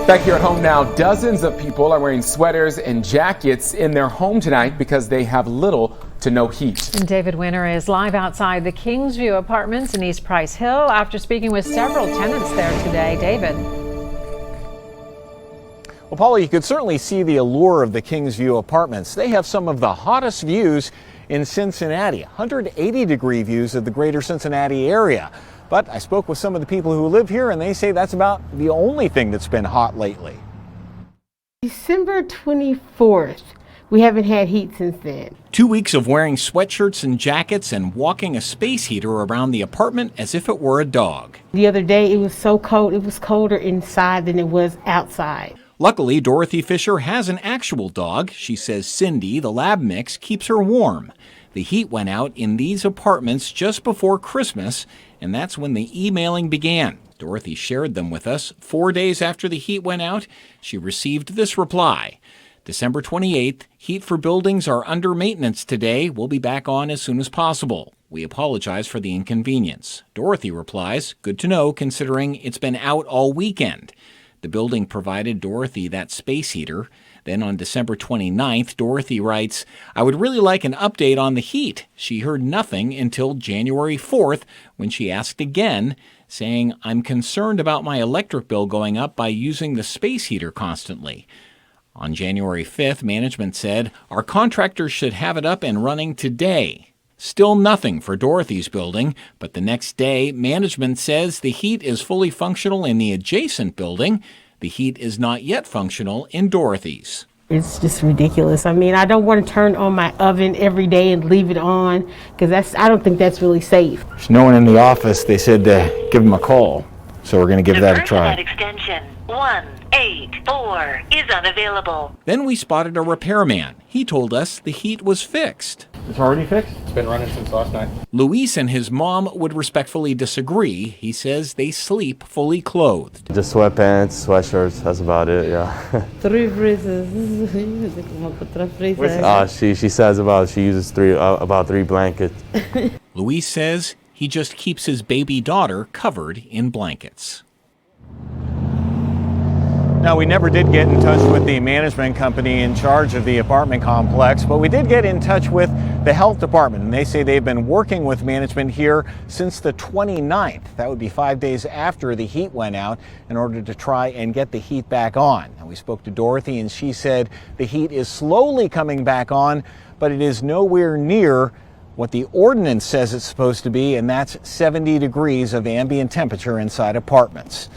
Back here at home now, dozens of people are wearing sweaters and jackets in their home tonight because they have little to no heat. And David Winter is live outside the Kingsview Apartments in East Price Hill after speaking with several tenants there today. David. Well, Paula, you could certainly see the allure of the Kingsview Apartments. They have some of the hottest views in Cincinnati, 180-degree views of the greater Cincinnati area. But I spoke with some of the people who live here, and they say that's about the only thing that's been hot lately. December 24th. We haven't had heat since then. 2 weeks of wearing sweatshirts and jackets and walking a space heater around the apartment as if it were a dog. The other day it was so cold, it was colder inside than it was outside. Luckily, Dorothy Fisher has an actual dog. She says Cindy, the lab mix, keeps her warm. The heat went out in these apartments just before Christmas, and that's when the emailing began. Dorothy shared them with us. 4 days after the heat went out, she received this reply. December 28th, heat for buildings are under maintenance today. We'll be back on as soon as possible. We apologize for the inconvenience. Dorothy replies, good to know considering it's been out all weekend. The building provided Dorothy that space heater. Then on December 29th, Dorothy writes, I would really like an update on the heat. She heard nothing until January 4th when she asked again, saying, I'm concerned about my electric bill going up by using the space heater constantly. On January 5th, management said, our contractors should have it up and running today. Still nothing for Dorothy's building, but the next day, management says the heat is fully functional in the adjacent building. The heat is not yet functional in Dorothy's. It's just ridiculous. I mean, I don't want to turn on my oven every day and leave it on because I don't think that's really safe. There's no one in the office. They said to give them a call, so we're going to give that a try. Extension 184 is unavailable. Then we spotted a repairman. He told us the heat was fixed. It's already fixed. It's been running since last night. Luis and his mom would respectfully disagree. He says they sleep fully clothed. Just sweatpants, sweatshirts, that's about it, yeah. 3 freezers. She says she uses about 3 blankets. Luis says he just keeps his baby daughter covered in blankets. Now, we never did get in touch with the management company in charge of the apartment complex, but we did get in touch with the health department, and they say they've been working with management here since the 29th. That would be 5 days after the heat went out in order to try and get the heat back on. And we spoke to Dorothy, and she said the heat is slowly coming back on, but it is nowhere near what the ordinance says it's supposed to be, and that's 70 degrees of ambient temperature inside apartments.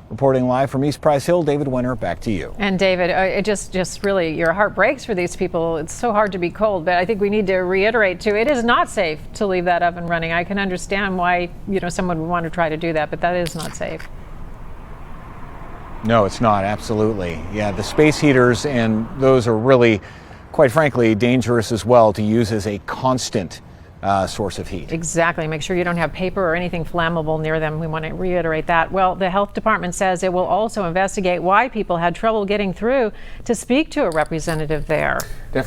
Reporting live from East Price Hill, David Winter, back to you. And David, it just really, your heart breaks for these people. It's so hard to be cold, but I think we need to reiterate too, it is not safe to leave that oven running. I can understand why, someone would want to try to do that, but that is not safe. No, it's not, absolutely. Yeah, the space heaters, and those are really, quite frankly, dangerous as well to use as a constant source of heat. Exactly. Make sure you don't have paper or anything flammable near them. We want to reiterate that. Well, the health department says it will also investigate why people had trouble getting through to speak to a representative there. Definitely.